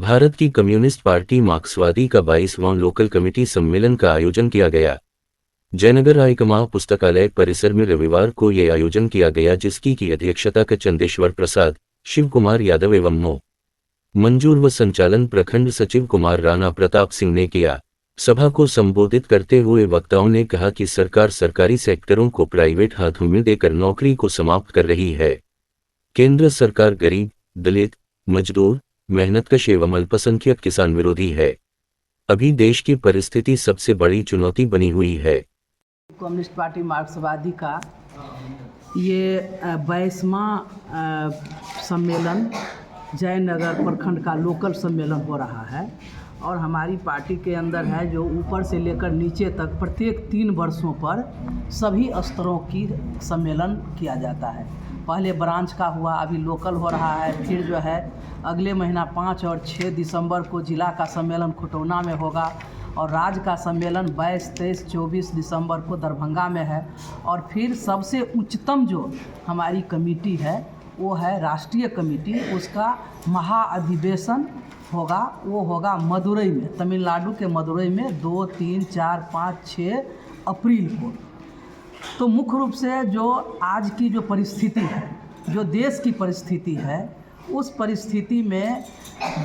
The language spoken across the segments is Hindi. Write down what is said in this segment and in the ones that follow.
भारत की कम्युनिस्ट पार्टी मार्क्सवादी का 22वां लोकल कमेटी सम्मेलन का आयोजन किया गया। जयनगर रायकमाल पुस्तकालय परिसर में रविवार को यह आयोजन किया गया, जिसकी की अध्यक्षता चंदेश्वर प्रसाद, शिव कुमार यादव एवं मो मंजूर व संचालन प्रखंड सचिव कुमार राणा प्रताप सिंह ने किया। सभा को संबोधित करते हुए वक्ताओं ने कहा कि सरकार सरकारी सेक्टरों को प्राइवेट हाथों में देकर नौकरी को समाप्त कर रही है। केंद्र सरकार गरीब, दलित, मजदूर, मेहनतकश एवं अल्पसंख्यक किसान विरोधी है। अभी देश की परिस्थिति सबसे बड़ी चुनौती बनी हुई है। कम्युनिस्ट पार्टी मार्क्सवादी का ये 22वां सम्मेलन जयनगर प्रखंड का लोकल सम्मेलन हो रहा है और हमारी पार्टी के अंदर है जो ऊपर से लेकर नीचे तक प्रत्येक 3 वर्षों पर सभी स्तरों की सम्मेलन किया जाता है। पहले ब्रांच का हुआ, अभी लोकल हो रहा है, फिर जो है अगले महीना 5 और 6 दिसंबर को जिला का सम्मेलन खुटौना में होगा और राज्य का सम्मेलन 22, 23, 24 दिसंबर को दरभंगा में है। और फिर सबसे उच्चतम जो हमारी कमेटी है वो है राष्ट्रीय कमेटी, उसका महाअधिवेशन होगा, वो होगा मदुरई में, तमिलनाडु के मदुरई में 2, 3, 4, 5, 6 अप्रैल को। तो मुख्य रूप से जो आज की जो परिस्थिति है, जो देश की परिस्थिति है, उस परिस्थिति में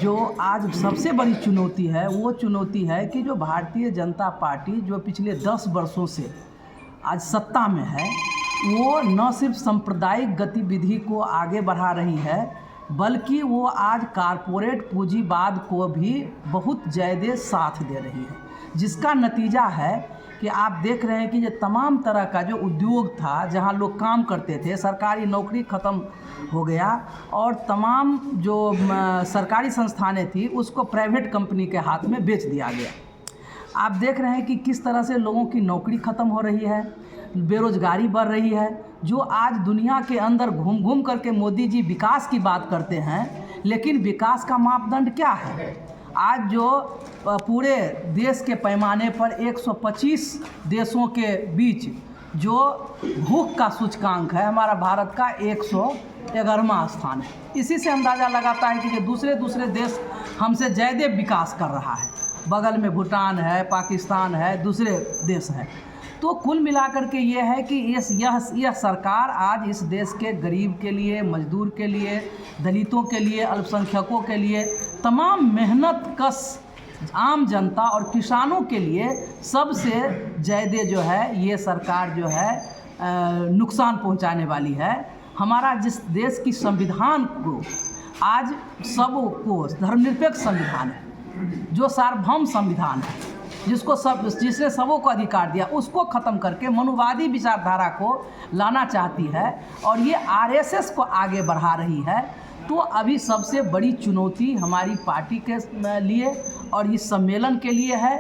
जो आज सबसे बड़ी चुनौती है वो चुनौती है कि जो भारतीय जनता पार्टी जो पिछले 10 वर्षों से आज सत्ता में है, वो न सिर्फ सांप्रदायिक गतिविधि को आगे बढ़ा रही है, बल्कि वो आज कारपोरेट पूंजीवाद को भी बहुत ज़्यादा साथ दे रही है, जिसका नतीजा है कि आप देख रहे हैं कि ये तमाम तरह का जो उद्योग था, जहां लोग काम करते थे, सरकारी नौकरी ख़त्म हो गया और तमाम जो सरकारी संस्थानें थी उसको प्राइवेट कंपनी के हाथ में बेच दिया गया। आप देख रहे हैं कि किस तरह से लोगों की नौकरी ख़त्म हो रही है, बेरोज़गारी बढ़ रही है। जो आज दुनिया के अंदर घूम घूम करके मोदी जी विकास की बात करते हैं, लेकिन विकास का मापदंड क्या है? आज जो पूरे देश के पैमाने पर 125 देशों के बीच जो भूख का सूचकांक है, हमारा भारत का 111वां स्थान है। इसी से अंदाज़ा लगाता है कि ये दूसरे देश हमसे ज़्यादा विकास कर रहा है। बगल में भूटान है, पाकिस्तान है, दूसरे देश हैं। तो कुल मिलाकर के ये है कि यह सरकार आज इस देश के गरीब के लिए, मजदूर के लिए, दलितों के लिए, अल्पसंख्यकों के लिए, तमाम मेहनत कश आम जनता और किसानों के लिए सबसे ज़्यादा जो है ये सरकार जो है नुकसान पहुंचाने वाली है। हमारा जिस देश की संविधान को आज सबको धर्मनिरपेक्ष संविधान है, जो सार्वभौम संविधान है, जिसने सबों को अधिकार दिया, उसको ख़त्म करके मनुवादी विचारधारा को लाना चाहती है और ये आरएसएस को आगे बढ़ा रही है। तो अभी सबसे बड़ी चुनौती हमारी पार्टी के लिए और इस सम्मेलन के लिए है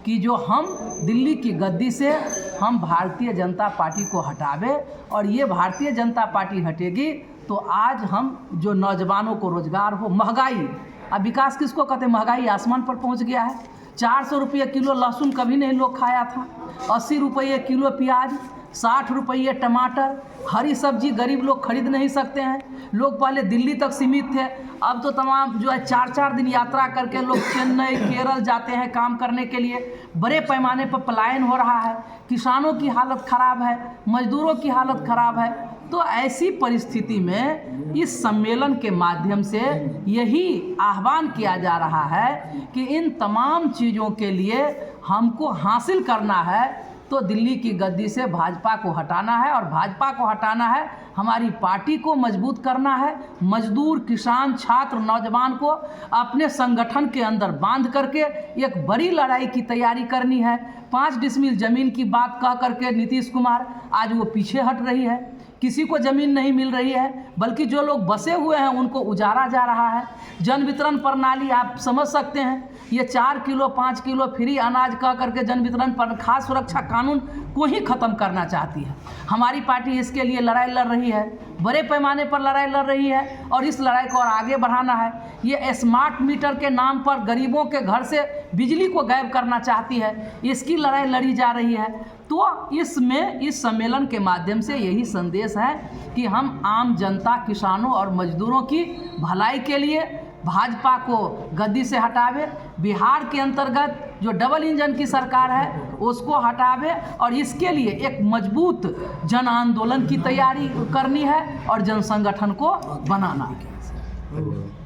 कि जो हम दिल्ली की गद्दी से हम भारतीय जनता पार्टी को हटावे, और ये भारतीय जनता पार्टी हटेगी तो आज हम जो नौजवानों को रोज़गार हो, महंगाई, अब विकास किसको कहते हैं? महंगाई आसमान पर पहुंच गया है। 400 रुपये किलो लहसुन कभी नहीं लोग खाया था, 80 रुपये किलो प्याज, 60 रुपये टमाटर, हरी सब्जी गरीब लोग खरीद नहीं सकते हैं। लोग पहले दिल्ली तक सीमित थे, अब तो तमाम जो है 4-4 दिन यात्रा करके लोग चेन्नई, केरल जाते हैं काम करने के लिए। बड़े पैमाने पर पलायन हो रहा है, किसानों की हालत ख़राब है, मजदूरों की हालत ख़राब है। तो ऐसी परिस्थिति में इस सम्मेलन के माध्यम से यही आह्वान किया जा रहा है कि इन तमाम चीज़ों के लिए हमको हासिल करना है तो दिल्ली की गद्दी से भाजपा को हटाना है, और भाजपा को हटाना है, हमारी पार्टी को मजबूत करना है, मजदूर, किसान, छात्र, नौजवान को अपने संगठन के अंदर बांध करके एक बड़ी लड़ाई की तैयारी करनी है। 5 डिसमिल ज़मीन की बात कह करके नीतीश कुमार आज वो पीछे हट रही है, किसी को ज़मीन नहीं मिल रही है, बल्कि जो लोग बसे हुए हैं उनको उजारा जा रहा है। जन वितरण प्रणाली आप समझ सकते हैं, ये 4 किलो 5 किलो फ्री अनाज कह करके जन वितरण पर खाद्य सुरक्षा कानून को ही ख़त्म करना चाहती है। हमारी पार्टी इसके लिए लड़ाई लड़ रही है, बड़े पैमाने पर लड़ाई लड़ रही है और इस लड़ाई को और आगे बढ़ाना है। ये स्मार्ट मीटर के नाम पर गरीबों के घर से बिजली को गायब करना चाहती है, इसकी लड़ाई लड़ी जा रही है। तो इसमें इस सम्मेलन के माध्यम से यही संदेश है कि हम आम जनता, किसानों और मजदूरों की भलाई के लिए भाजपा को गद्दी से हटावे, बिहार के अंतर्गत जो डबल इंजन की सरकार है उसको हटावे और इसके लिए एक मजबूत जन आंदोलन की तैयारी करनी है और जन संगठन को बनाना है।